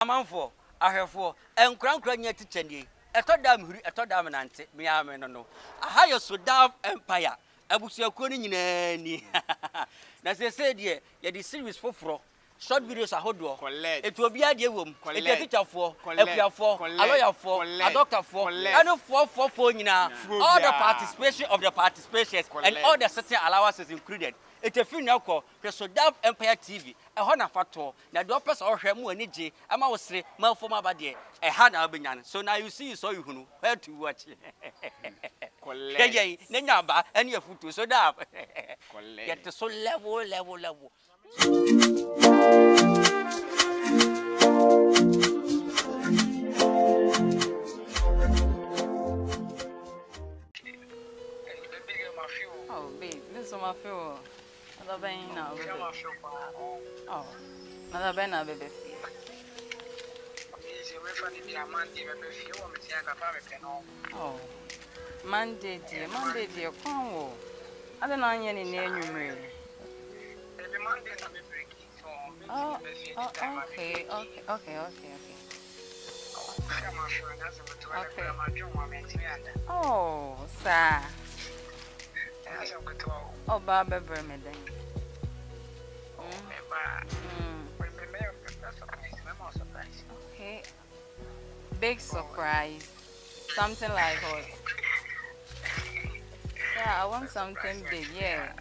Amanfo ahwefo enkrankra nya tichanie etodam huri etodam nante miame no aha ye Sudan empire abusuakuo ni nyina ni na se de ye di series foforo short videos ahodo etu obi ade wom etu teacherfo epiafo aloyafo adoctorfo and fo nyina all the participation of the participations and all the certain allowances included. It's a film now the Sudan Empire TV. A honor fato. Now the opera or Hemu and Niji. I'm always say, Malforma Badi, a Hana Binyan. So now you see, so you know where to watch. Nenaba, and your foot to so dab. Get the so level. Oh, babe, this is my fuel. Another bang now. Oh, another bang now, baby. Oh, Monday, dear, come. I don't know any name you made. Oh, okay. Oh, sir. Oh, Baba Bermeden. Okay. Big surprise. Something like what? Yeah, I want something big, yeah.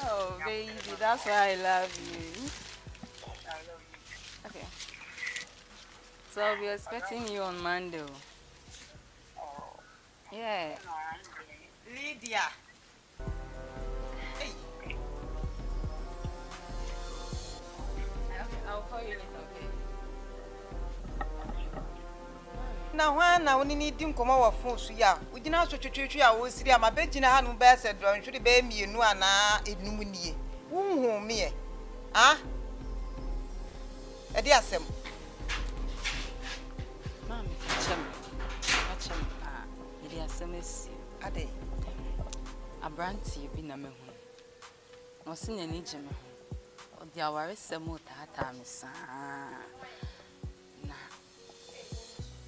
Oh, baby, that's why I love you. Okay. So I'll be expecting you on Monday. Yeah. Lydia. Hey. Okay, I'll call you later, okay? Now when need him come over for Suya, we did not switch I will see my bed in a hand best and should be me and it numini. Whom me? Ah? A dear Sam. Mammy, it is a miss. A day. A brandy be no man. No sin any gem. Or the hour is some more time, son.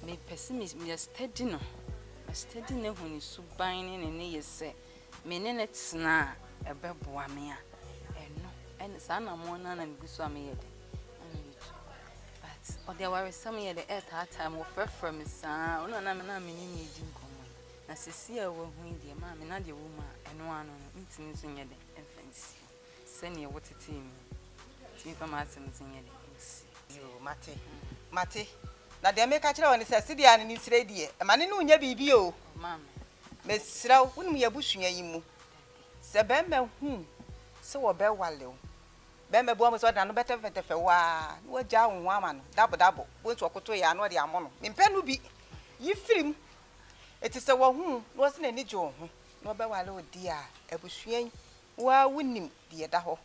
Me pessimism, me a steady no. A steady no when you so binding and ye say, meaning it's na a beboamia. And no, and it's an amon and guswami yet. But, or there were some year the earth hard time of from his son, or no, I'm in common. As Cecilia will win the mammy, not the woman, and one on intimacy in the infancy. Send you what it team. See from us in the Mate. Na de make catch on say Sidia ni sredi e ma ne no nya bibi o mammy. mesra wonu ya busua yi mu se be me hu se wo be wale o be me bo mo so da no bete fe wa no ja wo ama no dabo bo ntu okoto ya no de amo no me mpe no bi yi firim eti se wo hu no se na ni jo hu no be wale o di a abusua yi wa wunim de da ho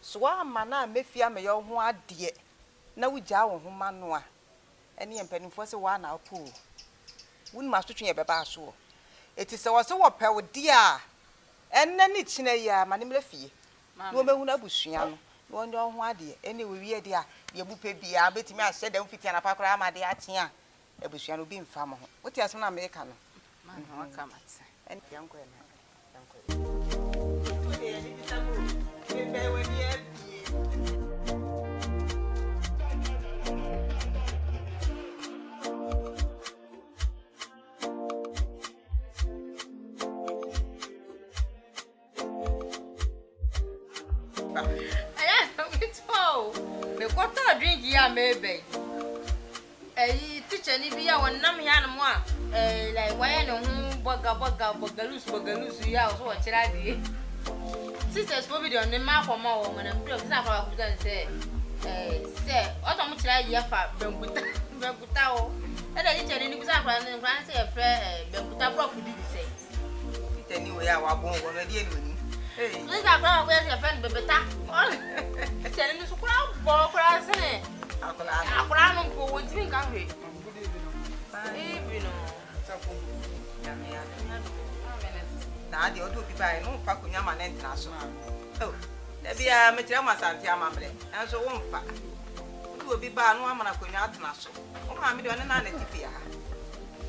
so wa ama na mefia me yo ho ade na wo ja wo ho ma no a eni empanimfo se wa na apo wun ma sotwe be ba so eti se wo se wo pe wo di a enne ni kina ya ma ne mra fie no mehu na busua no no nyo ho ade eni we wie de a ye bu pe bia betimi a hye da mfiti na pakora amade a kye a abusua no bi mfa mo ho wote aso na America no Man, what come at? eni yanko na we ni bisabu we be we ni e maybe teacher ni biya wonnam ya no a like why no hu bogalus ya so chira die sisters for video ni ma for ma wo na mbio kisa kwa kuja say o to mu chira ye fa benguta o e da teacher ni kisa kwa ni say benguta prof did say teacher ni we ya wa bon wo na die ni ni ka kwa ko ya friend bebeta teacher ni so kwa bo kwa se akura no ko won tin ka hwe even no ko nyame ya na de odo bi bai no fa ko nyama na ntra so oh da bia me tire ma sante amamre enso wo mfa odo bi ba no amana ko nya atna so o ma me de one na na tifi ya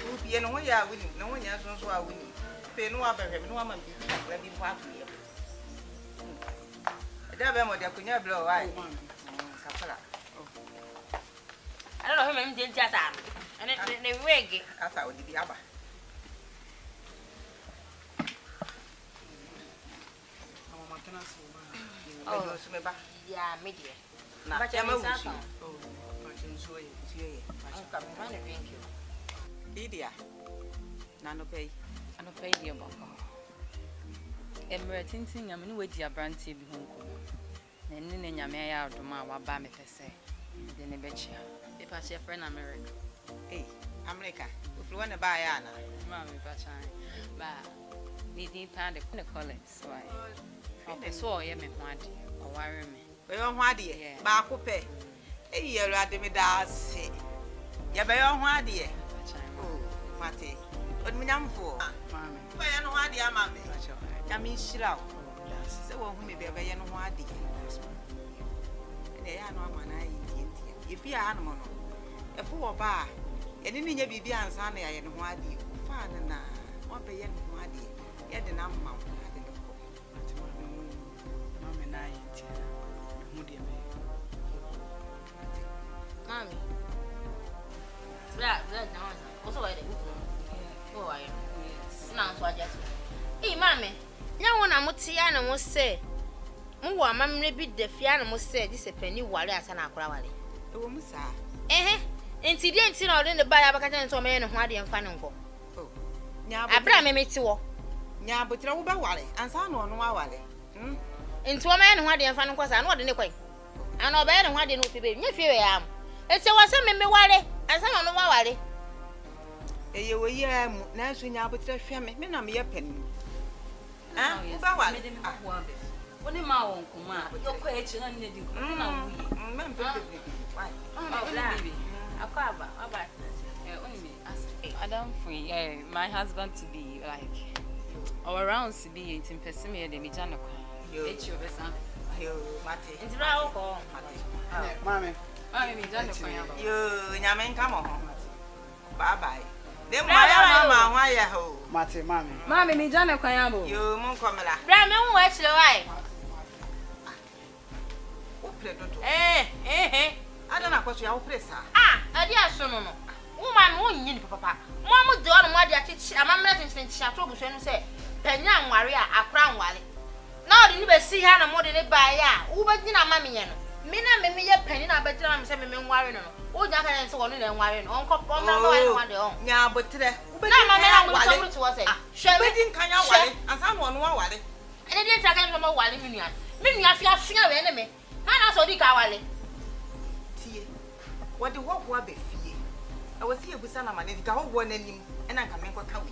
wo bie no ho ya wini no ho nya so a wini pe no abehwe me no ama bi kakra bi fa to ye da be mo de ko nya bro wai kapala I don't know him didn't just am. And they wig. asa odi bi aba oh so me ba Yeah, media. na But ya ma I'm wusu oh, ye come on, thank you. idia na no pay Ano pay dear boko. Emre tintin nyame ne wadi abrante bi ho nko. Na ne ne nyame ya adoma wa ba me pese. De ne bechia. E pa che friend America. eh America ofri wona ba ya na Ma me pa chan. Ba ni din pa de Collins why. Ope so ye me ho ade. O ware me. we yo ho ade ba ko pe eh ye ruade me da se ye be yo ho ade oh mate odmi nyamfo Mami. ba ye no ho ade ama me ya me shira o se wo hu me be ye no ho ade ne ya no ama na yi tie ye fi ya no no e fo wo ba eni ni nya bibi ansa na ye no ho ade fa na wo be ye no ho ade ye de na mma ho ade ko Mama na yinti. Mu de me. Mommy. That down. Also, I didn't. Oh, I Yes. now so I just. Hey, mommy. Now, when I'm with Tiana, must say, Mwa, mammy, be the Fiana must say, this a penny wale as an aqua. e wo musa Eh, incident in all in the Bayabacatan to me and Wadi and Fanungo. oh nya Abraham made to nya botra wo ba wale ansa no no wale into a man who had the Fanunquas and what in the way. And no better why didn't be if you am. It's a was a me wale, and some on the wale. e ye wo ye mu na so nya botra hwe me na me ye pen ah wo ba wale Oni ma won kuma. Yo ko e chi na ne di ko na wuyi. me mpe why Oh, baby. Aquaba, Only me. Adam free. My husband to be like or around to be in person me de me jana kwa. Yo. Echi obesa. yo mate into our call. Mami. Mami me jana kwa ya ba. yo nya me nka mo ho bye bye de mo ya mama ho ya ho Mate mami. Mami me jana kwa ya bo. yo mun komela Bram, who actually why? wo pre dodo Eh. ada na kwaso ya wo pre sa Ah, I dear son. Woman, won't yin papa. Mamma, do on what you teach a mamma in Chateau Bush say, Penyan warrior, a crown wally. Now, didn't you see her more than a buyer? Who but you know, mammy, Mina, maybe a penny, I bet I'm saying, warrior. Oh, that and so on and warrior, uncle, one day. nya botra wo be No, mamma, wale will come to us. shall we din kan ya wale ansa no no wale And it didn't take him wally minion. Minion, if you have seen an enemy. Man, I saw the cowally. tie wo de wo bo be fie e wo se ebusa na mane ka wo nanim e na nka me nkoka we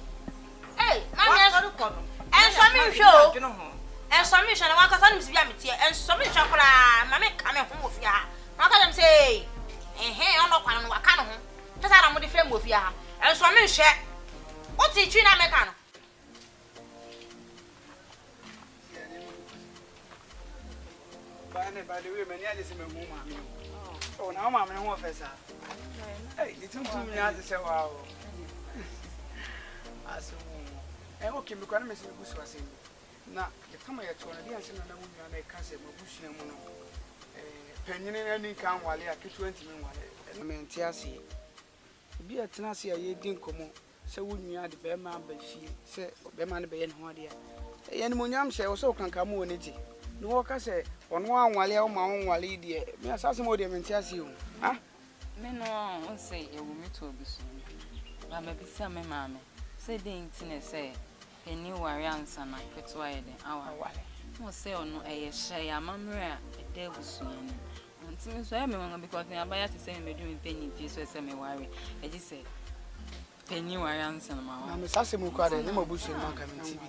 Hey, wa mammy, so ko no and some show. adwene ho And some mission, I want to tell him to be and some chocolate, mammy coming home with ya. How can them say, hey, I'm not one of Wakano. Just out of the flame with ya. And some mission, what's it, China Mecano? By the way, many others in my mama. Oh, now mama no officer. Hey, it's 2 minutes say wow. As okay, because I'm missing Bush was saying. Now, the come here to an answer and I would make cancer Bush and Mono. Penny and any can while I could 20 minutes. And I mean, Tiasi. Be a tenacity, I didn't come. So wouldn't you add the bear man by fee? Say, Beman Bay and Hodia. And Munyam say, also can come on it. No worker say, on one while my own while dear. Me assassin more than Tiasi. Ah, Me no on say e wo me to obi so. Ba me bi say me mama. Say den tine say eni ware ansa na kweto aye den awa wale. Mo say ono eye hye amamre a e da busu ani. Nti me so e me won because me abaya to say me do me penny fi so say me ware. E ji say penny ware ansa na ma wa. I'm a sassy crowd and no bush in my community.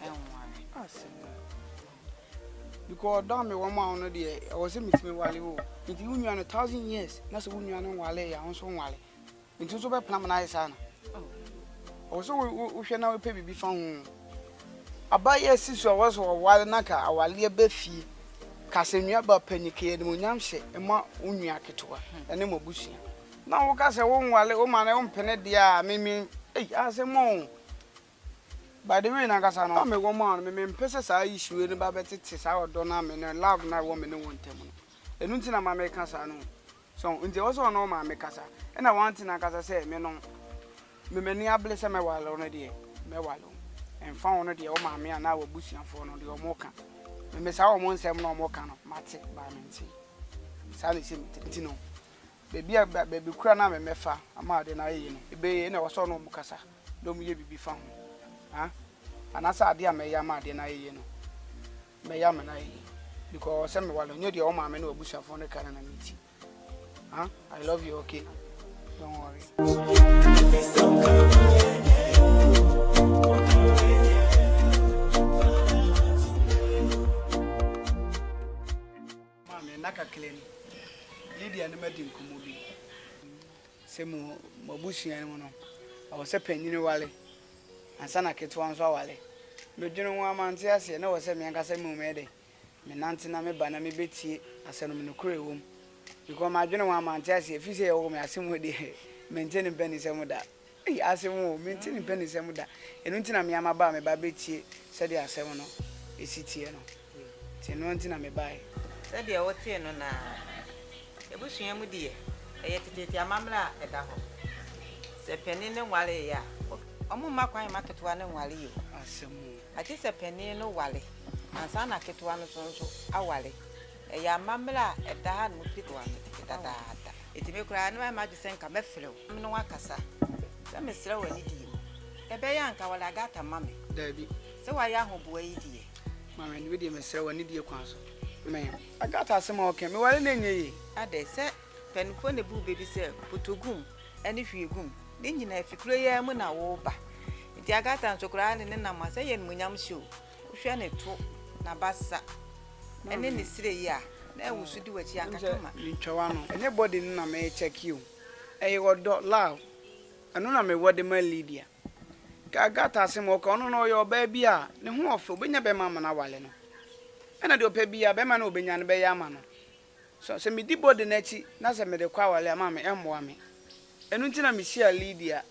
Because damn me 1 month no dear, I was a meet me while if you knew 1,000 years, that's a woman on Wale, I also Wale. Into so plan I son. Also we shall now pay be found. Abaye sister was a while naka awale befi kasenua ba panike de munyam hye ema onua ketewa ene mobusia na wo ka se wo nwale o ma na wo mpene de a mimi asemo by the way na kasa no me wo ma no me mpese saa issue ni ba betete saa odo na me no love na wo me ne wontem no enu ntina ma me kasa no so nti wo so no ma me kasa ena wanti na kasa se me no me mani able se me wale no de me wale and found the old mammy and our bushing for no the Omoka. Miss our one seven or more can of Matty by Minty. Sally Tino. Baby Crana and Mefa, a mad and I, a bay and our son of Mukasa. Don't you be found? Ah, and as I dear may yamad and I, may yam and I, because some while I knew the old mammy no bush of on the cannon meeting. Ah, I love you, okay? Don't worry. Naka clean Lydia and Madame Kumudi. Semu Mabushi and no. I was a penny wale, and Sana Ketwan Wale. But you know, one man says, I know a semi and Casamu made. Menantina me banami betty, I send him in the crew. Because my general one man says, if you say, oh, me, I seem with the maintaining pennies and with that. I ask him, maintaining pennies and with that. And until I'm Yamaba, me babetty, said they are 7. Is it here? Tinwantina me buy. Said the old tin on a bush yam with dear. A yet it mamma at the home. Say penny no wale ya. Omuma quite market one and wale you. I just a penny no wale. And Sana get one so a wale. A ya mamma at the hand would fit one. It may cry no imagine come fellow. No one cassa. Some is slow and idiot. A bayanka while I got a mammy. Debbie. So I am boy idiot. Mammy, with him, so an idiot council. Ma'am, I got us some more came. Well, nay, I they said, Penphone boo baby said, put to goom, and if you goom, then you know if you clear Muna Woba. If you got to cry and then I must say, and when I'm sure, shall it talk, Nabassa, and then the city, yeah, now we should do what you are. Anybody may check you. A word dot loud. I know I'm a word the Lydia. I got us some more corner or your baby, the whole of Benya Mamma Nawaleno. And I do pay be a beman obenyan beyamano. So send me deep body netty, Nasa made a quawale mammy and wammy. And until I miss Lydia,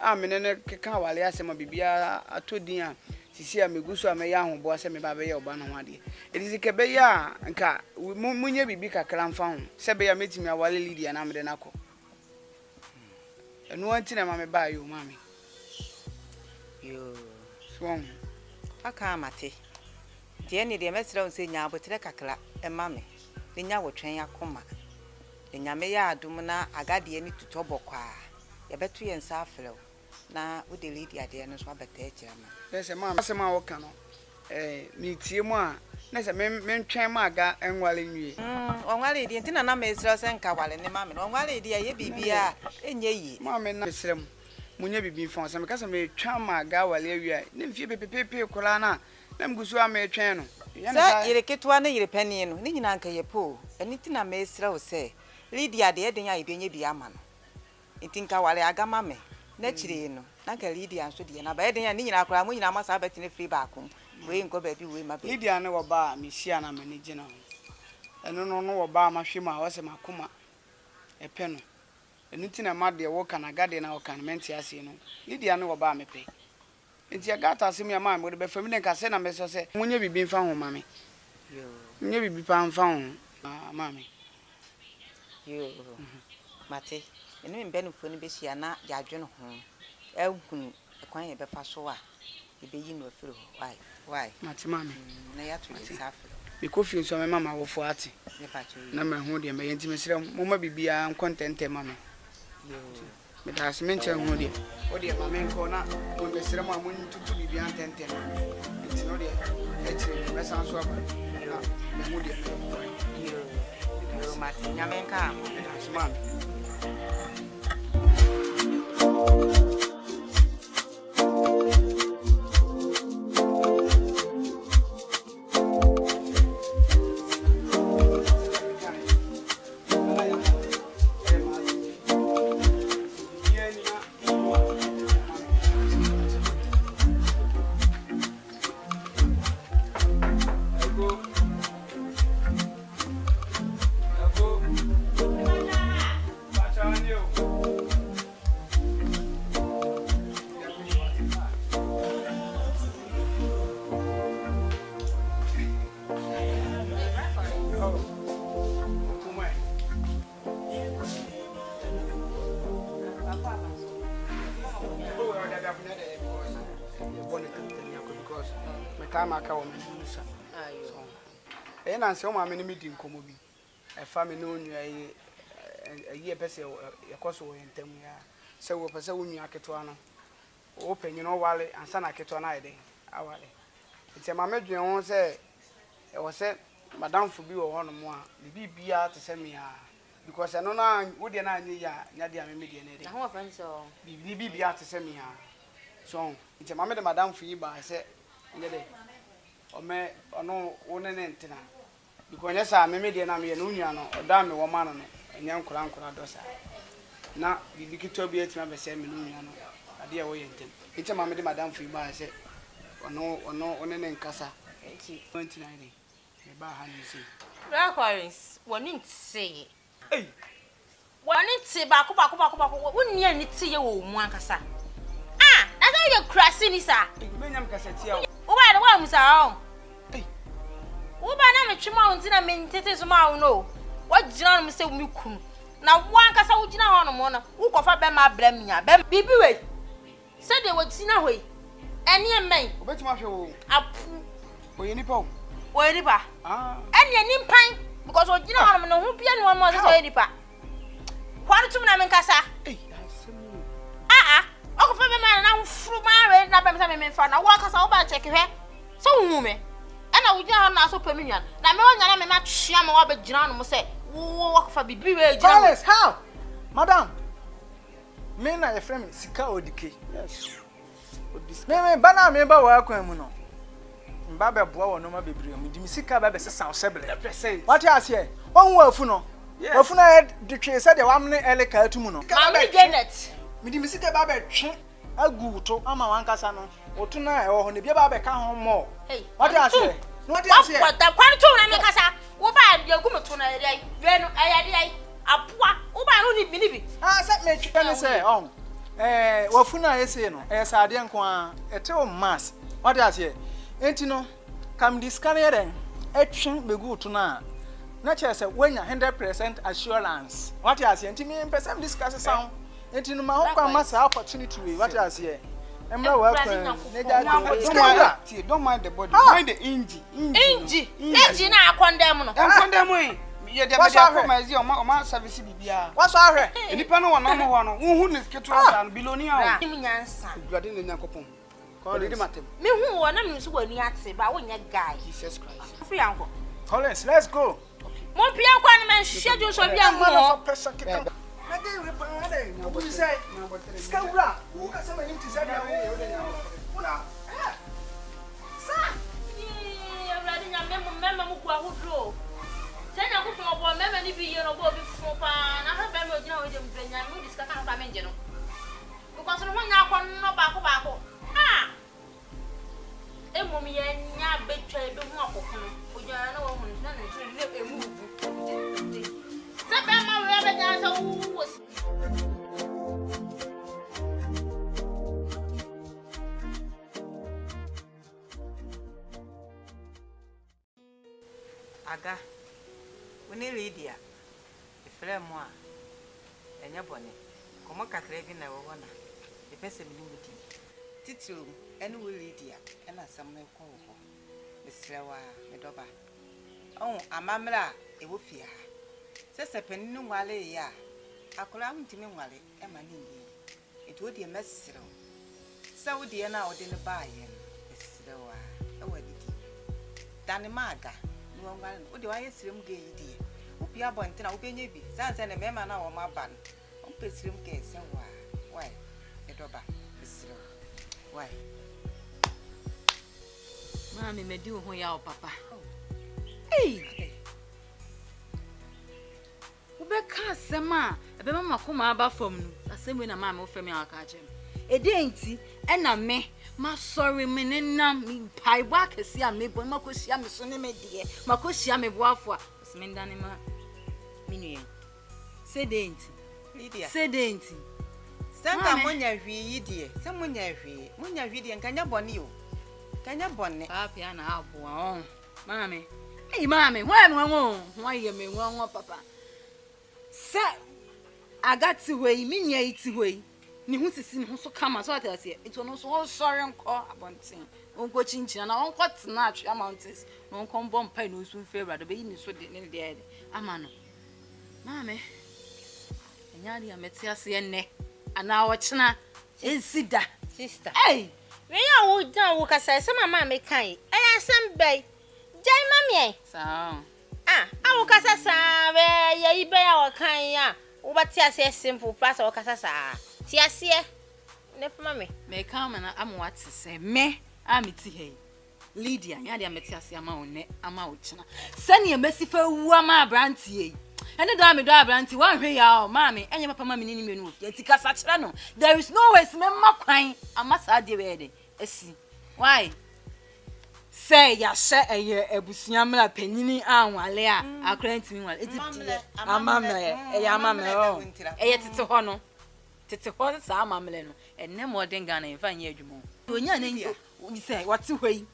I'm in a cacawale asema bibia a 2 dia. See, I'm a goose, I'm a young boy, semi baby or banawadi. It is a cabaya and car, Munya bibica clam found. Sebea meeting me a wally Lydia and I'm the knuckle. And one thing I may buy you, mammy. You swung. I can't, Matty. The end of the message don't say now, but Rekakla and mammy. The Yaw train ya coma. The Yamea Dumana, I got the end to Toboqua. A battery and Safelo. Now, with the lady at the end of Swabber Chairman. There's a mamma, some more canoe. Meet you more. There's a men train my got and while in you. On one lady, and Tina may sell and Kawal and the mammy. On one lady, ye be and ye, mammy, not some. Munya be found some because I may charm my gawal area. Then few paper colana. Them go so I may channel. Sir, you get 1 penny and Ninanka ye po, and Nitina may slow say, Lydia, the Edding I be a man. You think I will agamame. Naturally, no, Nanka Lydia and Sudi and Abedin and Nina Cram, we must have it in a free backroom. We ain't go baby with my Lydia no bar, Missiana Managino. And no bar my shima was a macuma. A penny. And Nitina mad the walk and a garden or can mentiasino. Lydia no bar me pay. It's your gata see me a man would be feminine casena message say, when you be found, mammy. You be found, mammy. You, Matty, and then Ben Funibisi and not Yajon home. Elkun, a quiet befasoa. You be in with flu. Why, Matty, mammy, Nayatri, because you saw my mamma will for it. Number who dear may intimacy, Mumma be content, mammy. But as mentioned, oh dear, my main corner, when the ceremony went to be beyond 10. It's not yet. It's a sound swap. You, Martin, Yamenka, as man. time aka wo me musa ayo e na nse o ma me ni me di nkomo bi e fa me no nua ye pese ye koso wo yentam ya se wo pese wo nua keto ano o panyino wale ansa na keto na ide awale nti ma me dwen ho se e wo se madam fu bi wo ho no mo a bibia te se me ya because no na wo de na anyi ya nya de me de na de na ho fan so bibia te se me ya so nti ma me de madam fu yi ba se nye de o me ono wo ne ntina because nya sa me de na me ye no nua no o da me wo ma no no nya nkura dosa na bibi kito bi etima be se me no nua no ade a wo ye ntem nti ma me de madam fu yi ba se ono ne nkasa enti 29 me ba ha ni se Aquarius woni ntse ei woni ntse ba ko wonni ani tse ye wo mu ankasa ah na say you crashing ni sa me nyam kasa ti a wo ba de wa mu sa o ei wo ba na me twema wo ntina me ntete so ma wo no wo gina no se mi kunu na wo ankasa wo gina ho no mo no wo kofa be ma bra mia be bibi we se de wo gina hoi eni emen obetima hwe wo apu oye ni pa wo eri ba ah eni eni mpan because wo gina ho no ho bia ni wo mo se eri pa kwanu tum na me nkasa ei asemu okofa be ma na furu ma re na be me fa na wo akasa wo ba check hwe so hu me na wo gina ho na so pami nwan na me wonya na me ma twia me wo be gina no mo se wo okofa bibi we gina Alice, how? Madam. Me na your friend Sika Odike. yes Me bana me ba wa akwan mu no. Mba be boa wo no ma bebre mu di mi Sika ba be sesa osebele. present What you say? Won wa afu no. Yes. Afu na de twe se de wam ne eleka atu mu no. Mami Janet Me di mi Sika ba be twe agu to ama wan kasa no. Otu na e wo ho ne bia ba be ka ho mo. hey What you say? No what you say? what da kwanu tum na me kasa wo ba de gu me to na eri we no ayade ai apua wo ba no ni bi Ah, set me twe ne say on. Wafu na ese no. Sade nko a ete o mass. What you say? Enti no kam discan yeren etwe begu to na na che se wenya 100% assurance. What you say? Enti me person discuss sound. Enti no ma ho kwa masa opportunity we. What you say? Emra wa kwa neja don't mind the body mind the engine na akondem no condemn ye de be compromise o ma service bibia What's ahwe? enipa no wona mo ho no hu ne keto san bilonia mi nyansa o glade ne nyakopon ko de matem me hu wo na me so wani ate ba wo nya guy Jesus Christ fi yanko Collins, let's go. mo pia kwa na me schedule so bia mo I didn't reply. What you say? Skawra. Who can say him to say that? sa awrade nya me mu kwa hudro se nya ko fun obo me ni bi ye no bo bi fun pa na ha be me ogina we dem brenya mu discuss kan pa me nje no because no nya akọ no ba ko emu ye nya betwa be hu akoko no ogina na wo hu na na tiri emu bu se be ma we be nya so wo aga woni Lydia efre mo a enye bone komo kakra bi na wo na e pese mi mudi titiro ene wo Lydia ena sam na ko ho mesrewa me doba amamra e wo fia sese panin no nwale ya akora ntimi nwale e ma ni yi eto de mesrew sawo de na ode ne baaye mesrewa e wadidi dane maga odi wa yesirem ge yidi obi abontina obi enye bi sanse ne mema na wo maba no o pesirem ge se wa why edoba pesirem why mami medi ho ya o papa hey ubeka asema ebe mama koma aba fam no asem na mama o fam ya aka ajem enti ena me ma sorry me nenam mi pai ba kesi a me bo makosia me so ne me die makosia me boafo a semenda ne ma minue sedenti Lydia sedenti sanga monya hwi yidie se monya hwi die nkanya bone o kanya bone papa na abo on mami hey mami wa me wa ye me wa papa se agati we minua iti we ni hu sisi ni hu so kama so atase nti ono so sorry nko abonten onko chinchina na onko tena atwa mountains na onko mbom pai no su favorite be yi ni so de ne de ama no maame enyari amete ase enne ana wochena ensida sister hey we ya wo dan wo kasa se mama me kan e asem bai jai mami sa wo kasa sa we ya ibe ya wo kan ya wo bati ase simple plus wo kasa sa ti ase ne fama me kama na amwate se me amiti hey Lydia nyade amete ase ama wonne ama wochena sane emesifa wu ama abrantie ene da me do abrantie wan hwe ya o maami enye papa mami ni menu ya tikasa kire no there is no way me makwan ama sa de we de asi why say ya she eye ebusuamla panyini anwale a akra ntimi nwale etiti amamle eye amamle o eye tete ho no tete ho sa amamle no enne modern Ghana enfa nya adwumo onya na nyi say wate hwei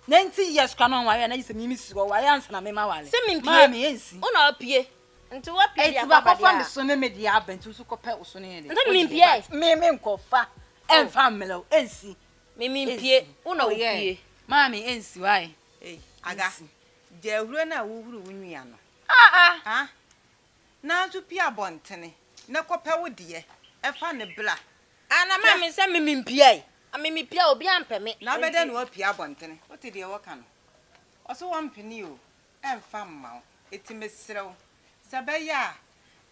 90 years kwanon wale na jise mimi sigo wale ansa na mema wale se mimpie mami ensi una opie nti wa pie ya baba baba dia so ne medi abantu so kope uso ne de nti mimpie mimi nkofa enfa melo ensi mimpie una opie mami ensi why aga je huru na wo huru wunua no na zu pia bontene na kope wo de e fa ne bla ana mami se mimpie mimpie obi ampeme na bede no pia bontene o te de wo ka no o so wo mpini o e fa mma o etimesrew sabaya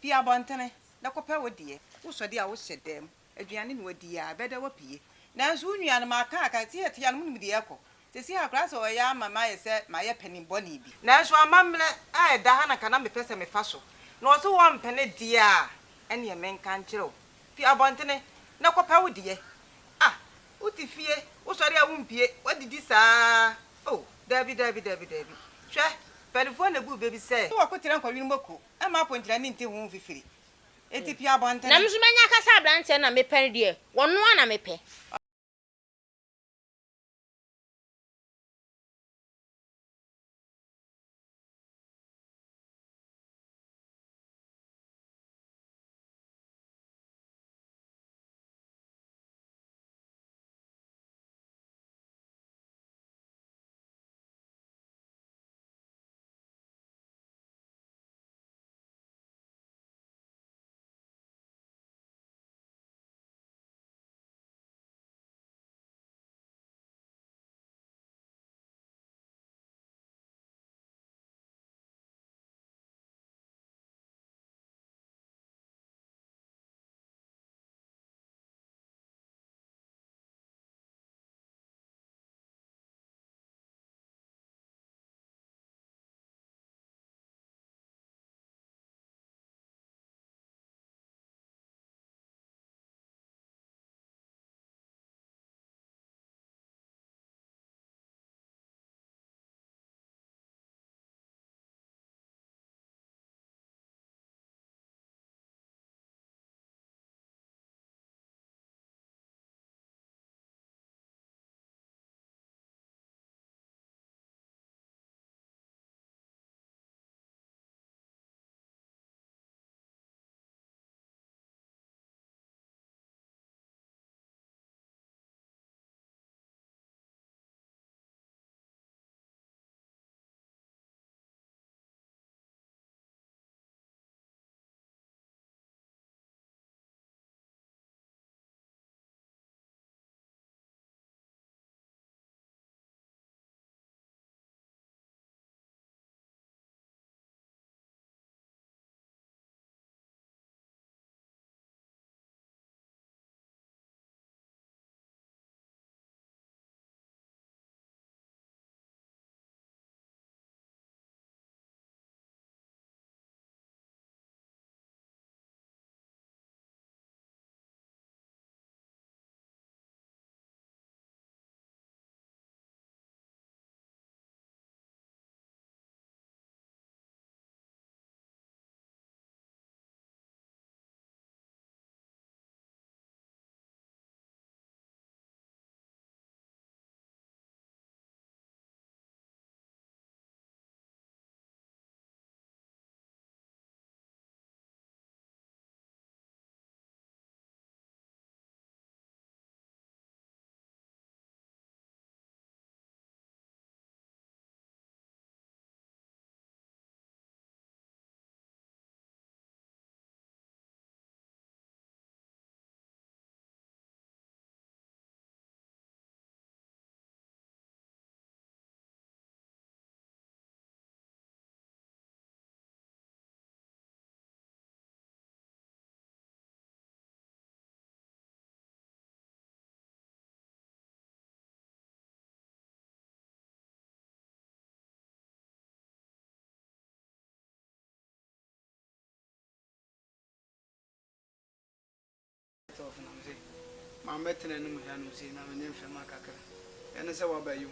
pia bontene na kope wo de wo so de a wo hyedem aduane no wadi ya bede wo pie na nso wunua no maka ti ya no mu de ekọ tesi akra so ya mama ye se ma ye penin boni bi na nso amamle a da ha na kana me pese me fa so na o so wo mpene dia ene me nka nkyerɛw pia bontene na kope wo de uti fie wo sori a wumpie wadidi saa dabi hwe pelifo na bu bebi se wo kwetire nkwawi no mako e ma pontira ni nte hu fifiri eti pia bonte na msumanya kasa abrante na mepe de wono na mepe ma metena no mu ya no sei na me nyem fema kakra ene se wa ba yum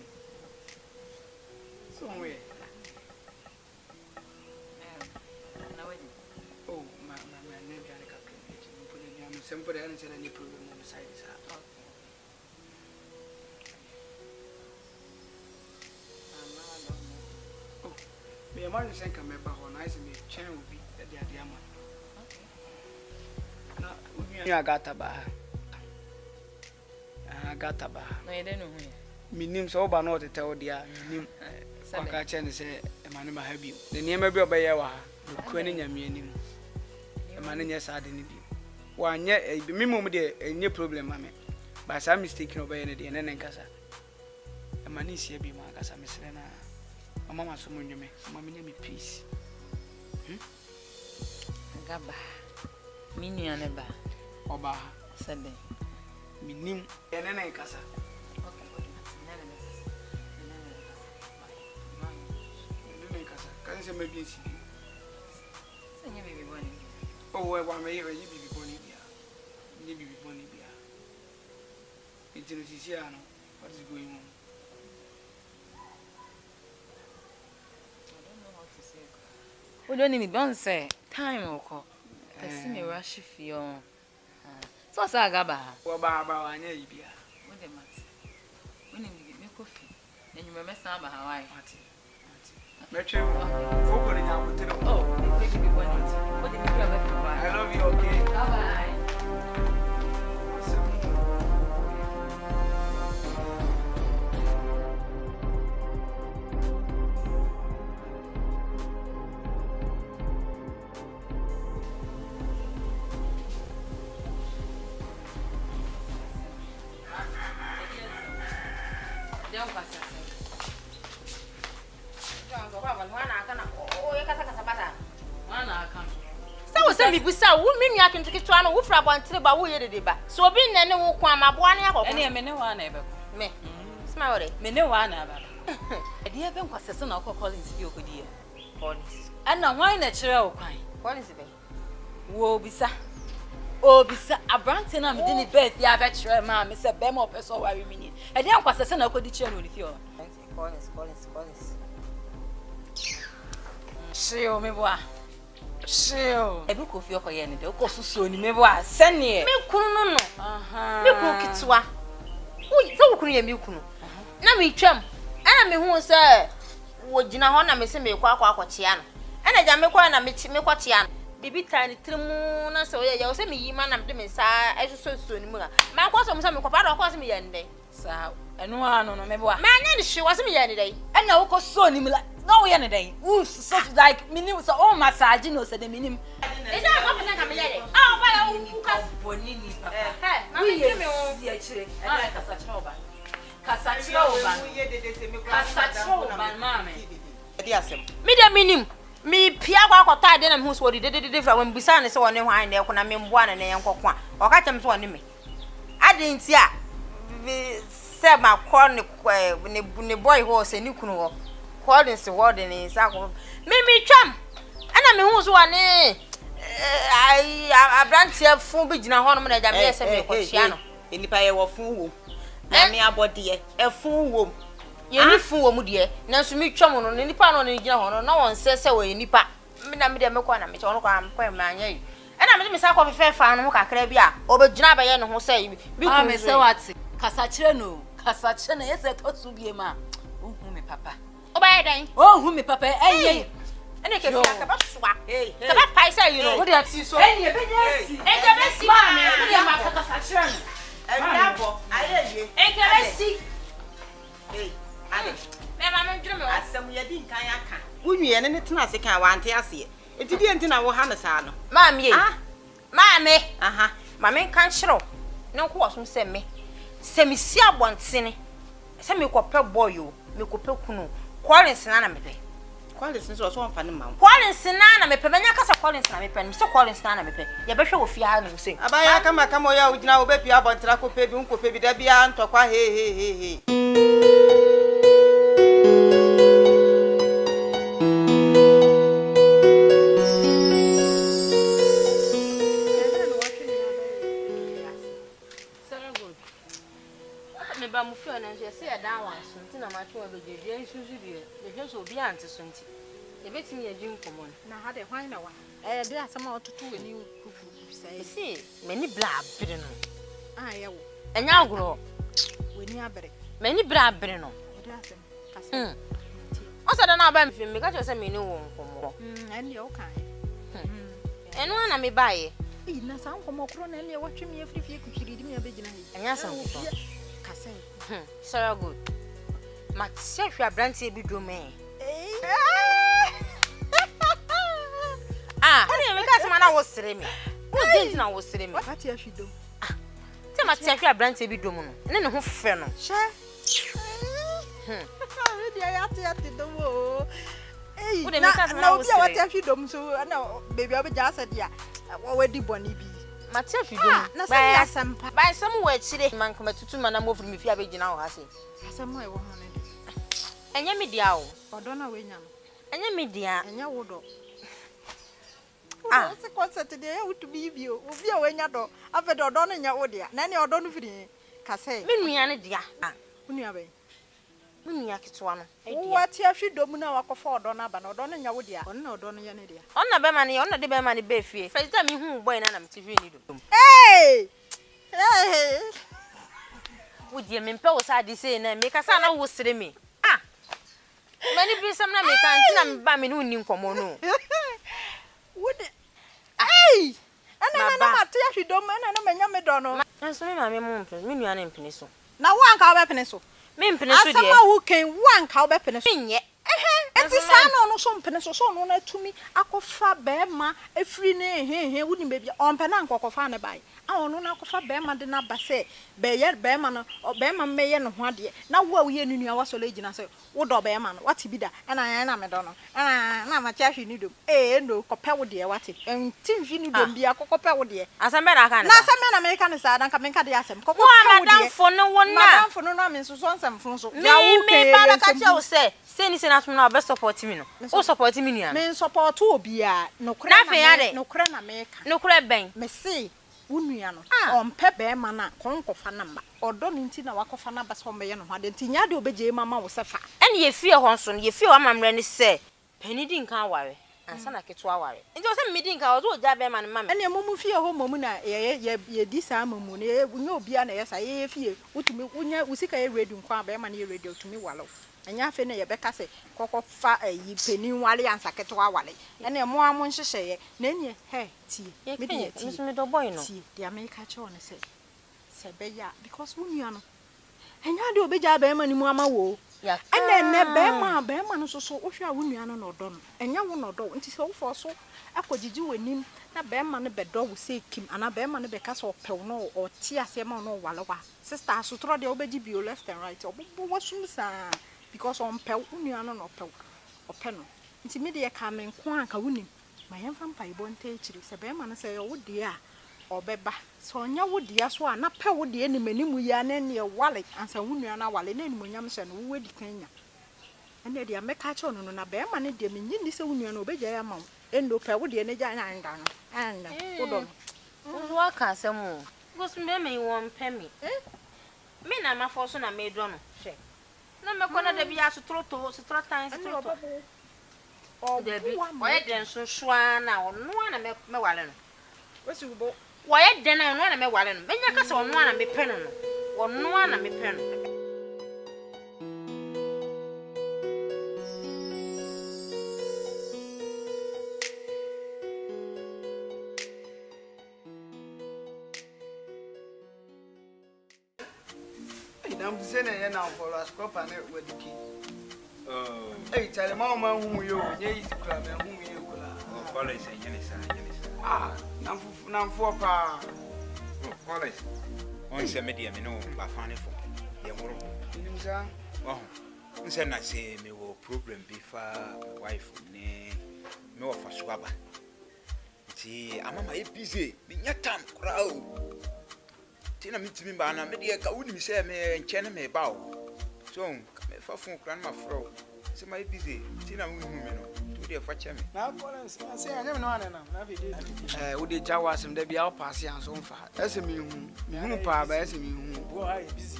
so we oh ma ne bia ne kakra ne ti mpo ne ya no sempo de ene se na ni problem mo side sa oh me ma ni sen ka me ba ho na ise me chen obi de ade ama na ubi agata ba agata ba No yede no hu ya. minim so oba no tete odia minim waka che ne se emane ma ha bi ne niema bi obaye wa ha ku ne nyame anim emane nya saade ne bi wa nye mimum de enye problem ma me ba sa mistake no obaye ne de ne nkasa emane sia bi ma kasa mesre na mama so munwume mama nya me peace Gaba. Minu ane ba. oba Sebe. minim ene ne nkasa ne nkasa kan se ma bi si Senye bibi boni. oh we wa me yi bibi boni bia ni bibi boni bia it is here no what is going on We don't need don't say time oko. Person me rush fio. So say Gaba. wa ba wa anya yi bia What the matter? When me coffee. Then you remember some ba Hawaii. metwe wo ko ni nya ko tere Oh, baby be one. What the me about to buy? I love you okay Bye bye. Say me busa wo me nua kentiki to ano wo fra bontere ba wo ye dede ba so obi nne ne wo kwa maboa ne akoko Ene me ne wa na ebe. me smile ore Me ne wa na aba. E de ebe nkwasese na okọ Collins bi okodi e. police Ana hwan na kire o kwan. police be Wo bisa. Obisa abrante na me de ni birth ya be kire ma me se be ma opeso wari mi ni. E de nkwasese na okodi kire no ni fio. police Shio me boa. Shio. E bi ko fio ko ye ni de ko susu ni me boa. Sene. me kunu no no Aha. me kunu kitwa wo wo kunu ye me kunu na me twam ana me hu se wo gina ho na me se me kwa akwakyea no ana ja me kwa na me kwakyea no bibi tan trimu na se wo ye wo se me yima na me de me sa esoso ni mu ga ma kwa so me se me kwa pa do kwa se me ye ndai Sa enu ano no me boa. ma nya ni hwe wo se me ye ndai Ena wo ko so ni mila. No we ne dey. Woo so like minim so all massage no se de minim. is that what na ka me ye ah ba wo ka Boni ni papa. ma me give me wo Si akire. E dey kasachira oba. Kasachira oba. Kasachira oba mama. Edi asem. me de minim me pia kwa kwata ade na me hu so de fra when bisa ne se woni hwan na ekona me mboa na ne yenkokwa o ka tem so woni me ade nti a se ma kro ne boy ho se ni kunu ho calling se word ni sa ko me twam ana me hu so woni ai abrantie fun bi gina ho no na ja me se me kwachia no Enipa ye wo fun wo. Na me abode e fun wo. ye ni fun wo mu de na so me twam no nipa no ne gina ho no na won se wo ye nipa me na me de me kwa na me che won kwa am ma anya yi ana me sa kwa fe fa no kakra bi a obegina ba ye ne ho se bi Ah me se wati. Kasachira no. Kasachira na yese to su bie ma. Ohu me papa. oba ye dan Ohu me papa eye. ene ke fi akaba soa ka ba pai say you know Wo de ati so. Eye be nya si. enke be si ma me Wo de ma kasachira no. Eniabo, ayeye. enke be si Hey, ade. me ma me dwere me Asem ye di nkan aka. Wunwie ne tena ase kan wante ase. Eti di enti na wo ha ne sa no. ma me ma me Aha. ma me kan kyerɛ ne nko wɔ so sɛ me si abɔntene sɛ me kɔpɛ boy o me kɔpɛ kunu Collins na mepɛ Collins nso so mfa ne ma. Collins na mepɛ bɛnya kasa Collins na mepɛ sɛ Collins na mepɛ ye bɛhwɛ wɔ fie ha no sɛ Abaya kama ya ugina obepia abontira ko pebi unko pebi da bia ntokwa he. me ba mu fio na nso se ya dan wan so nti na ma twe wa bejeje nsusu bi e hwe so obi ante so nti e betimi ya ji nkomo na ha de hwan na wa de asama otutu we ni kufu sai si mani bla abere no ye wo enya agro we ni abere mani bla abere no de asem kasa o sa da na ba mfim me ka che se me ni wo nkomo ene o kan eno na me bae na sa nkomo kro na ene watwe me afrifie kuchiri di me abegina hi enya san ko kasa so good ma se hwa brantie bi do me ene me ka se ma na wo sere me wo denti na wo sere me ati ahwido te ma se hwa brantie bi do mu no ene ne ho fe no we dia ya ati do wo na obi a wati ahwidom so na baby obeja asadia wo di boni bi mate ahwidom na se ya sampa ba sam wo akire man kama tutu mana mo firi me fi abegina wo ha se asem e wo ho ne enye me dia wo odo na we nya no enye me dia enye wo do se concert de e wutu bi bi o obi a we nya do afede odo no nya wo dia na ne odo no firi kase me nua ne dia unua be nua ketwa no wati ahwidom na wakofa odo na ba na odo no nya wo dia on na odo no ya ne dia onna be ma ne onna de be ma ne be fie first time hu boy na me tv ni do hey wo die me mpe wo sa di sei na me kasa na wo sere me mani bi sam na me kan ti na me ba me no ni nkomo no would hey ana na mate ahwidom ana na manya me do no so me ma me mo mpe me nua ne mpene so na wo anka wo be pene so me mpene so de asama wo ken wo anka wo be pene so nye enti sa na no so mpene so so no na tumi akofa be ma afiri ne wuni bebi on pe na ankokofa ne bai ono na akofa be ma de na ba se be ye be ma no be ma meye no ho ade na wo awie ni nua wasole gina se wo do be ma no wati bi da na me do no na ma cha hwi ni dom no kope wo de wati enti hwi ni dom bia kokope wo de asem be na ka ne na asem na me ka ne sa dan ka me ka de asem kokope wo madam fo no wo na madam fo no na me so nsem fo so ya wo ke ba na ka cha wo se ni se na tum na be support me no wo support me nua me support obi a no kra na me ka no kra ben me se unua no ompe be ma na konkofa na ma odo ni nti na wakofa na ba so mbe ye no hade nti nya de obeje mama wo sefa ene ye fie ho nso ye fie wa mamre ni se pani di nkan aware ansa na keto aware nti o se me di nkan o zo ja be ma ne mama ene momu fie ho momu na ye di sa mamu ne unya obi a na ye sa ye fie utumi unya usika ye ready nkwa be ma na ye ready utumi walo anya fe na ye be ka se kokofa yi pani wale ansa keto awale ene mo amu nhyehyeye na enie he tie me de tie me do boy no tie dia me ka che one se be ya because unua no enya de obeja be ma ni mu ama wo ya ene be ma no so ohwa unua no no do no enya wo no do nti se wo fo so akogigi wanim na be ma no be do wo se kim ana be ma no be ka so pew no o tie ase ma no walewa sister asotro de obeji bio left and right obo wo sum sa because on pew unua no no pew ope no nti me de ka me nko anka wunim ma yemfa mpa ibonte echiri se be ma no se wo de a obeba so nya wo de so a na pe wo de ni manimu ya na ne wale ansa wunua na wale na ni monyam se no wo di kanya ene de ameka che ono no na be ma ne de me nyi ni se wunua na obeja ya ma endo pe wo de ne ja nya nda no anda wo do wo aka asem go so me won pe me me na ma fo so na me do no hwe na me ko na da bia so troto o de bi o ye den so soa na ono na me wale no wesu bo wo ye den na ono na me wale no menya ka se ono na me pe no ono na me pe no I'm saying now for us crop and with the key. Hey, tell them all my whom you club and whom you college. Now for pa. College. On some medium, you know, by funny for young woman. Oh, send I say me will problem before my wife, no for swabber. See, I'm my busy, being your time crowd. Tina meet me by a media, I wouldn't say me and China me bow. So, come for phone, grandma fro. So, my busy, Tina women, do their fetch me. Now, I say, I never know, and I'm would the Jawas and they be out passing so far. As a me, pa, as a me, who are busy.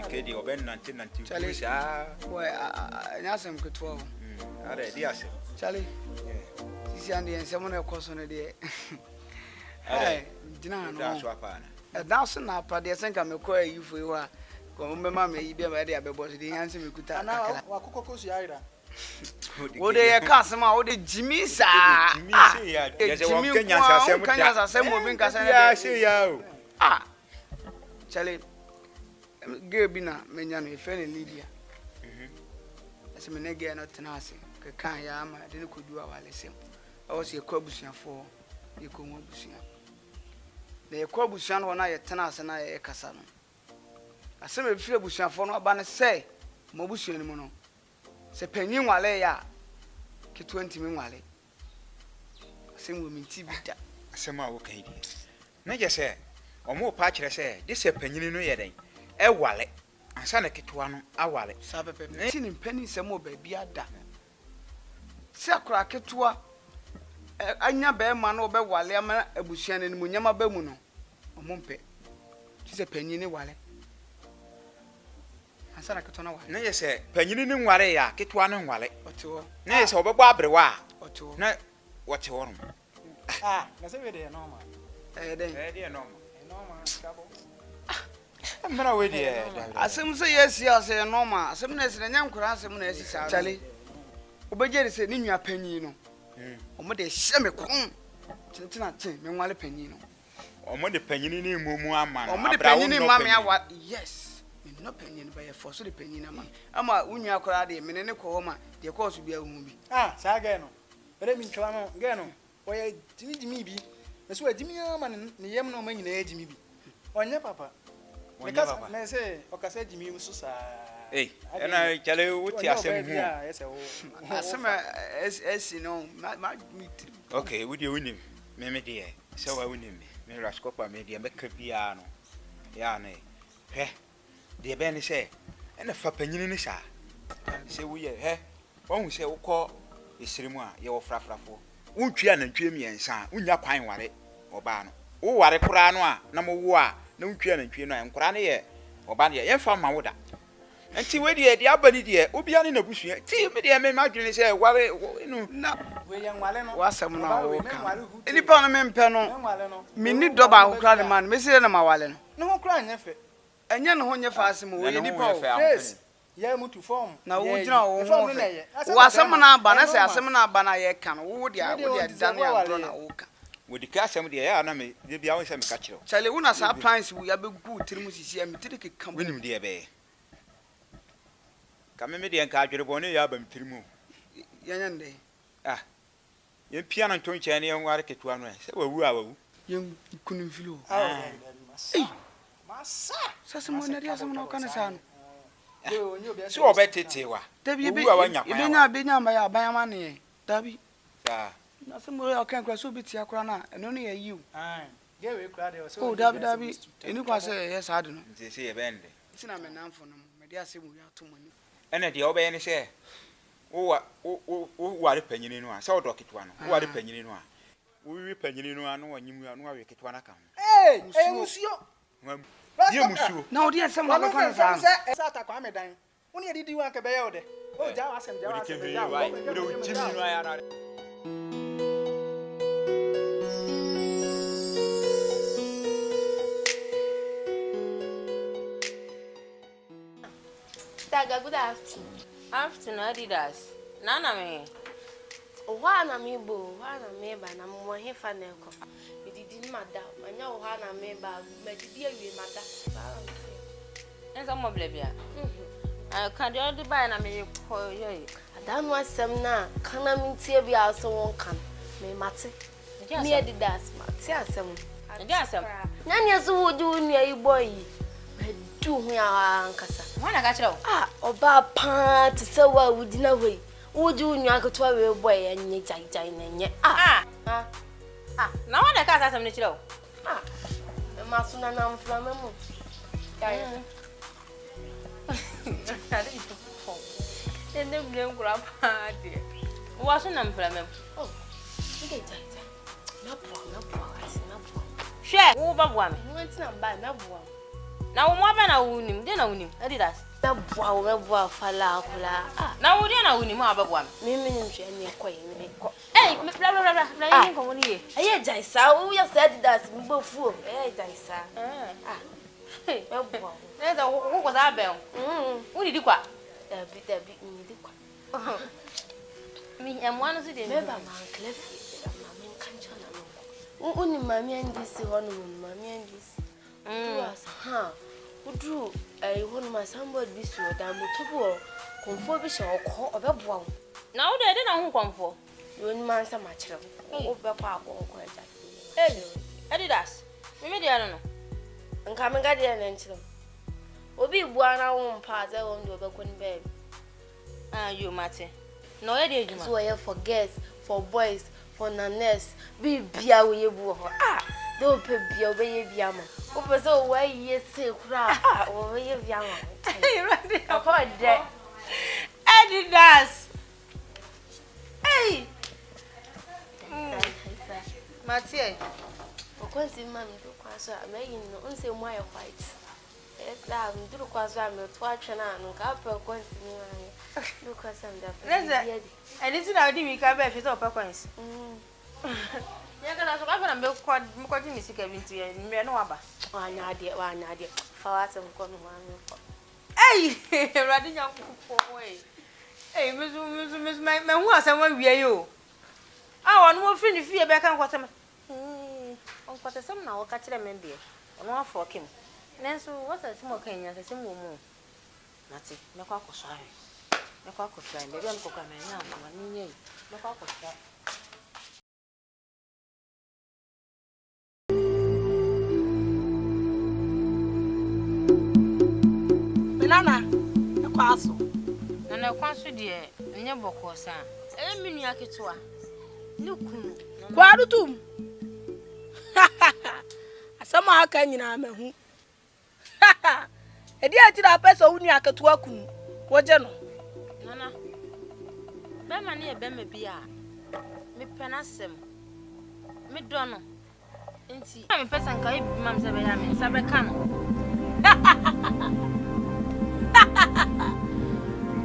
kedi oben nante Charlie. busa Boy, nyasem ketwa. are di ase Charlie. Sisi ande ensem na ekoso ne de. are Dina da no. so apa na That's na pa de senka me ko ayi fo yi wa. Ko me ma me yi bia ma de abebo so de nyanse me kuta ana akala. wakokoko su yaira Wo de ye ka asem a wo de jimi sa. Jimi se ya ye se won kanya sasem da kanya sasem mo bin kasa ya se ya o Charlie, girl be na menya no efe ne Lydia. Ese me ne girl no tenase ke kan ya ama de ne kodu awale sem. O se ekwa busuafo ye ko nwa busua. De ekwa busua no na ye tenase na ye kasa no. Ase me fie busuafo no aba ne se mo busua ni mo no. Se panyin wale ya ke 20 mi wale. Ase mo mi ti bita. asema wo kan di na je se omo pa kire se de se panyini no ye den e wale ansa na ketwa no awale Sa pepe. Ti ni mpani se mo ba bia da. Se akura ketwa anya be ma no be wale ama abusua ne mu nyama ba mu no. Omo mpe. Ti se panyini wale. Ansa na ketwa na wale. na je se panyini ni nware ya ketwa no nwale Oto. na je se obegbo abrewa Oto. na wote wono na se we de normal Den. de no normal kabo mara we de Asem se yesi ase normal. Asem na esi na nyankura asem na esi sa. Chale. Obejere se ni nwa panyin no. Omo de hye me kon. Tintina tin me nwale panyin no. omo de panyini ni mumu ama no Omo de panyin ma me awa. Yes. Me no panyin ba ye for so de panyin na ma. Ama unyu akora de me ne ko ho ma de ko so bia hu bi. sa ga no bere mi ntwa no ga no oye jimi bi na so jimi ama ne yem no manyina ya jimi bi onye papa Onye because papa. na say okasa jimi musu sa ena chale wuti asem hu yes o Asem esi no ma meet. okay we de winim me de se wa winim me raskopa me de me ka bia no ya ne he de be ne se ena fa panyini ni sa se wo ye he won se wo kọ esirimu a ye wo frafrafo untwi anantwie miensa unya kwan ware oba no wo ware kura no a na mo wo a na untwi anantwie no a nkura ne ye oba ne ye fa ma woda enti we de de abani de obia ne nabusua ti me de me madwene se ware no Na we yan wale no wasem na wo ka. wale hu Enipa no me mpe no. wale no Minni doba akokra de man. Me sire na ma wale no. no ho kra nya fe Enye no ho nye fa asem wo ye nipa o. face ya mutu form Na wo gyina wo form ho no na fe. ye Wo asem na aba na se asem na aba na ye ka no wo de dan ya bro na wo ka. we de ka asem de ya na me de bia won se me ka kire Chale wo na sa plans wo ya be gu tirim sisi am tiri ke kam. winim de be ka me de nka adwere bo ne ya ba mtirimu Yanya nde. ye pia na nton che ne nware ketua no se wawu a wawu Yen kunum filo. masa Sase mo na dia asem na ka na sa no. se obetete wa Dabi be Owu a wanya kwan ibenya ma ya aban ma ne. Dabi. sa Na se mo ya kan kra so biti akra na eno ne ya yiu. ge we kra de Oh dabi. Eni kwa se yes adu no. nti se ye bende Tina me namfo no. Me dia asem ya to mani. ene de obe ne se wo ware panyini no a se odo ketua no wo ware panyini no a wo wi panyini no a no wanyimu a no wa we ketua na ka ho musio die musuo Na odi asem na ka na sa. sa ta kwa me dan woni edidi wan ka be ye ode o ja wasem ja wo de wasem kembe ja wai wo de jimi no ya na Daga, good afternoon. Afternoon, Adidas. Nana me. Ohana me bo, ohana me ba na mo he fa na ko. Ididi mada, manya ohana me ba, medidi awie mada. Enza mo blebia. Kan de odi ba na me ko yoy. Adanu asem na kana mintie bi aso won kan. Me mate. Me Adidas mate asem. Ndi asem. Nyanya so woji wonu ayi boy. Medu hu ya nkasa. Wana ka kire o. Oba pa te se wa wudi na hoi. Woji wonu akotwa we boy enye jai na nye. Na wana ka asem ni kire o. Me masuna na mflama mu. Ende mle ngura pa de. Wo so na mframa. Oh. Nge jai. Na po. Hwe, wo ba bo am. Nwanti na ba na bo. Na wo mo ba na wonim, de na wonim. Adidas. Meboa fala akula. Na wo de na wonim abeboa me. Me nim hwe ne koye me ko. Bla bla bla. Na yin ko mo ni ye. Aye jaisa, wo ya say Adidas mbofu. Jaisa. Meboa. Na da wo ko za bel. Wo di kwa. Dabi ni di kwa. Mi amwa no so de me ba man klefi ma men kancha na no. Uni mami andisi hono mami andisi. Ha. Udru hono ma somebody bi so da motobo konfo bi she okọ obeboa. Na wo de na ho konfo. Yoni man sa ma kire. Wo be kwa akọ eja. Adidas. Me de ano no. Nka me ga de na nkire. Obi bua na wo mpa za wo ndo obekọ ni babe. You mate. No ye de adwuma. So we for girls, for boys, for nanes, bi bia we ye bu ho. Do pe bia we ye bia ma. O pe so we ye se kura. We ye bia ma. Ready? Ko de. Adidas. Hey. Mate. O ko si ma mi do kwa so a me yin no nse mo aye white. Da mi do kwa so a me to atwe na no ka pe ko si mi wa. Do kwa so am da. Let's anything I did we can be fit up coins. Ya kana so ka na me ko di misika bi nti me no aba. Wa na de. Fa wa se ko no wa me fo. Hey, ready nya ko we. Hey, misu me hu asem wa wie yo. Wonu mo fi ni fie be kan kwata me. On kwata sem na wo ka kire me be. Ono afọ kim. Nenso wo sa sem o kan nya sem wo mu. Nati, me kwa ko so ayi. Me kwa ko so ayi. Be am ko ka me nya ma ni nye. Me kwa ko so. Nana, e kwa so. Nana kwa so de nye boko sa. Mi nua ketewa. Ne kunu. Kwa rutum. Asama aka nyina mahu. Edi atira pesa wo nua ketewa kunu. Woje no. Nana. Be ma ne be ma bia. Me penasem. Me dono. Enti. Me pesa nka e bi mam se be ya me sa be ka no.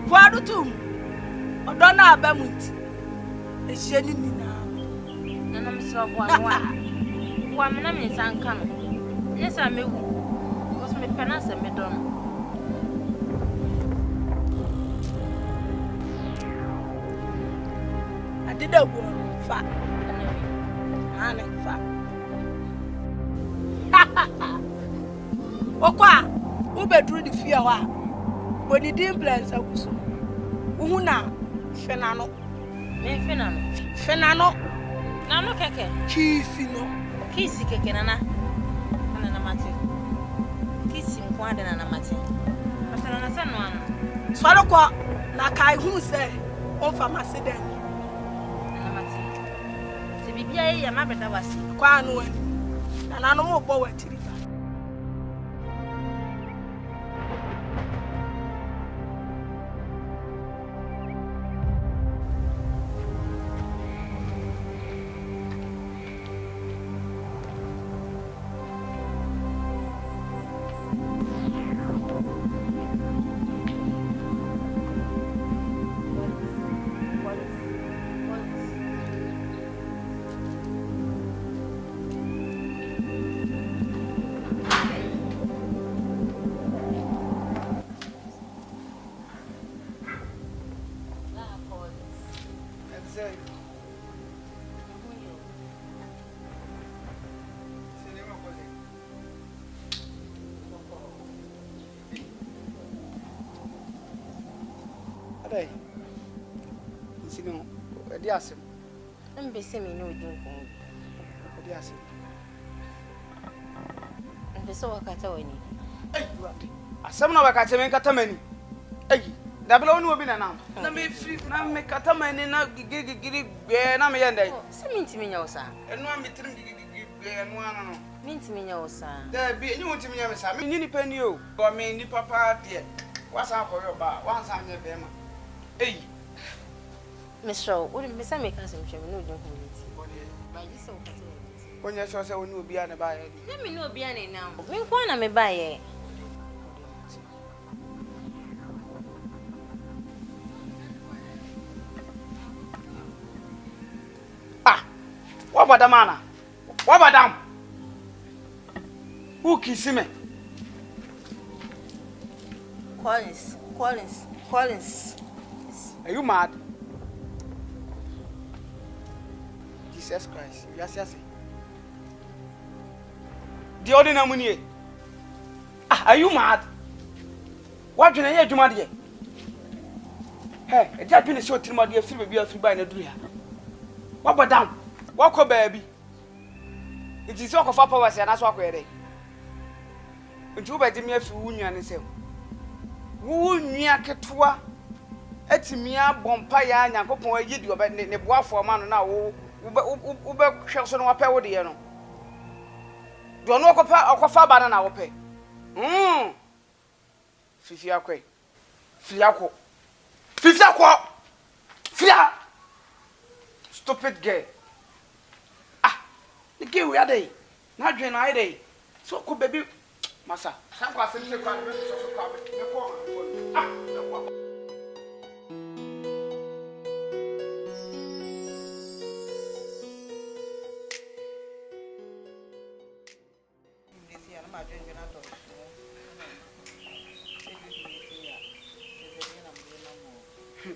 Kwa rutum. Odona abamuti. Ejeni nina. Nana misra bo anwa. Wa me na me sanka no. Yesa mewu. Because me penase me dono. Adida go fa. Ane fa. Okwa, ubedru di fie wa. Boni di implants akuso. Uhu na fenano. Me fenano. Fenano. Nano keke. Kisi no. Kisi keke nana. Nana mate. Kisi nkwade nana mate. Asana na sanu ano. Swalo kwa na kai hu se on pharmacy den. Nana mate. Se bibia ye ya mabeda wasi. Kwa anu ani. Nana no mo bo watiri. Adai. Nsino, edi asem. Mbese me no di nkon. Edi asem. Mbese wakata wani. Ai, Brad. Asem na wakata me nkata mani. Ai, dabla woni obi na na. Na me free na me kata mani na gigigiri gbe na me yenda. Se minti me nyawosa. Enu am mitrim gigigiri gbe enu ana no. Minti me nyawosa. Da bi enyi wonti me nyamesa. Me nyini pani o. Bo me ni papa de. Wasa akoyo ba, wansa anye be ma. Ei. Misho, uri mbesa me kan sem hweme no di nkon nti. Ba yi se wakata. Onye so se woni obi ana ba ye. Na me no obi ana na. Me nkwa na me ba ye. Wabadamana. Wabadam. Who kiss me? Collins. Are you mad? Jesus Christ. Yes. The ordinary money. Are you mad? What do you hear, Jumadia? Hey, a Japanese short to my dear free baby free by the dream. What about down? Walk up, baby. It is all of our powers and that's what we're ready. And you better me a few union and say, who near Ketua? Etimia bompaya and Yankopon, I did you about the bois for a man now. Uber shells on our pay with the end. Do not go far banana our pay. Fifiakwe. Fia! Stupid gay. The gay we are day. Not drain I day. So could baby. Massa, some questions are quite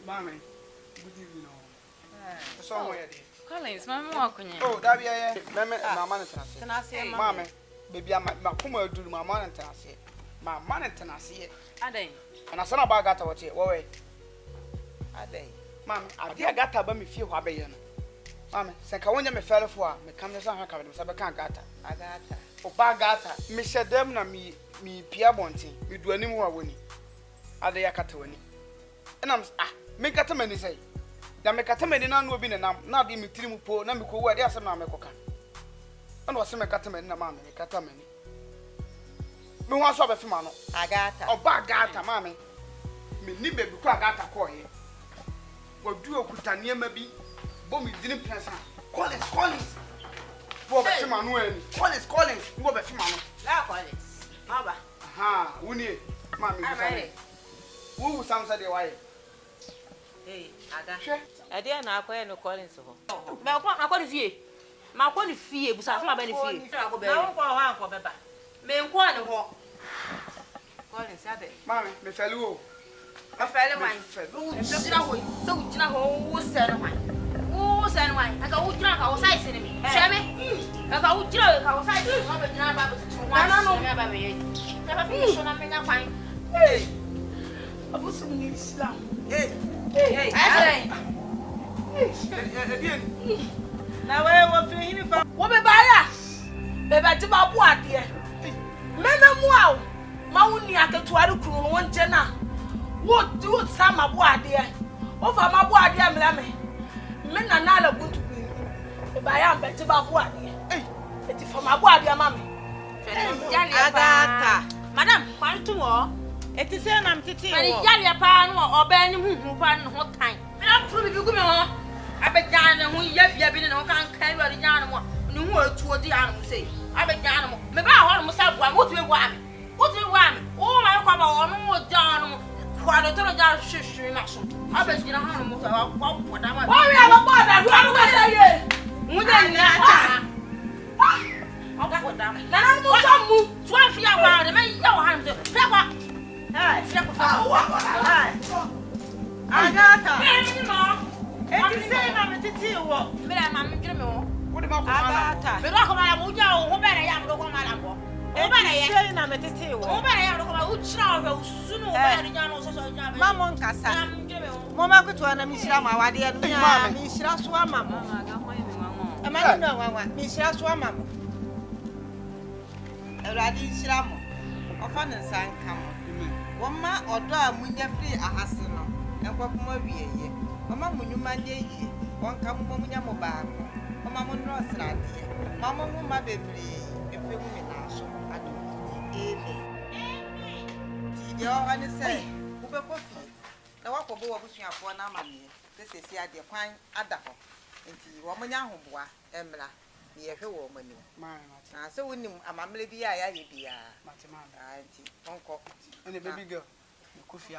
Mammy, good evening. Somewhere. Collins, my walking. Oh, that be a mamma, baby, I'm my kuma do my man and Tennessee. My man and Tennessee. Are they? And I saw about got what you away. Are they? Mamma, I got to me few habayan. Mamma, Sankawana me fell for me come to some hacker, Sabacan gata. I got her. Oh, bagata, Miss Demna me Pia Bonti, we do any more winning. Are they a catawini? And I'm make a tamani say. Na mekatameni na no bi ne nam na de metirimu po na meko ade asem na mekoka ana wase mekatameni na mama mekatameni me ho aso abefe ma no agata oba agata mama me ni bebi ko agata ko ye wadu okuta niema bi bo mi dini pesa Collins bo befe ma no ani Collins bo befe ma no La Collins baba aha woni mama mi bisa wo samsa de waye Aga. Ade na akoye no Collins ho. Me akọ ni fie. Ma akọ ni fie busa so ma ba ni fie. Na akọ ho anko beba. Me nko ani ho. Collins ade. Mama, me felu o. Me felu wan. Wo jina ho. So wo jina ho wo se no wan. Wo se no wan. Aka wo jina ka wo sai se ni mi. Hwe me. Aka wo jina ka wo sai se no ba jina ba bo tu wan. Na no ba be ye. Na ba fi so na me nya kwan. Abusu ni Islam. Hey, hey. Na we wo fi hini fa. Wo be baya. Be ba ti ba bu ade. Meme mu aw. Ma wo ni aketuare kunu no wonje na. Wo ti wo sa ma bu ade. Wo fa ma bu ade amla me. Me na na la guntu ku. Be baya be ti ba bu ade. E ti fa ma bu ade ma me. Agata. Madam, kwantu wo. Eti se na mtiti wo. Mani jale pa no oba ni huhu pa no ho tan. Me na furu bi gu me ho. Abejan ho ya bi ne ho kan kan ro de jan mo. Ni hu atuo di anu sei. Abejan mo. Me ba ho mo sa bua mo tu bua me. Wo tu bua me. O ma kwa ba wo no jan mo. Kwa do to jan hwehwe na so. Abejan ho mo sa wa kwa da ma. Wo wi aba ba da ru anu ba say ye. Mu de ni ata. Oga kwa da. Na na mo so mu. So afia kwa de me ya wo han de. Fia kwa. Agata. No. Eti se na mtiti wo. Me la ma me dwene me wo. Wo de ma ko Agata. Me do ko mala mo ja wo be na ya mo do ko mala bo. O be na ye. Se na mtiti wo. O be na ya do ko ma u chira wo su no be na ja no so so ja be. Mama nkasa. Na me dwene me wo. Mo ma kutu na mi shira ma wade ya no nya mi shira so ama mo. Mama ga ho emi wanwo. Ama no wanwa mi shira so ama mo. Ewrade shira mo. Ofa ne nsanka mo. Woma odo a munya free ahase no enkopoma wieye mama munyuma nyeye wonka mo munya mo baako mama mo no srade mama mo ma bebre efe mu na so ado ti yo ani se wo be kofi na wakobo wo busuafo na amane sesesi ade kwan ada ho enti wo munya hoboa emra ni ehwe wo mani na se wonim amamle bi a ya ye bia enti onko and the baby girl, the coffee.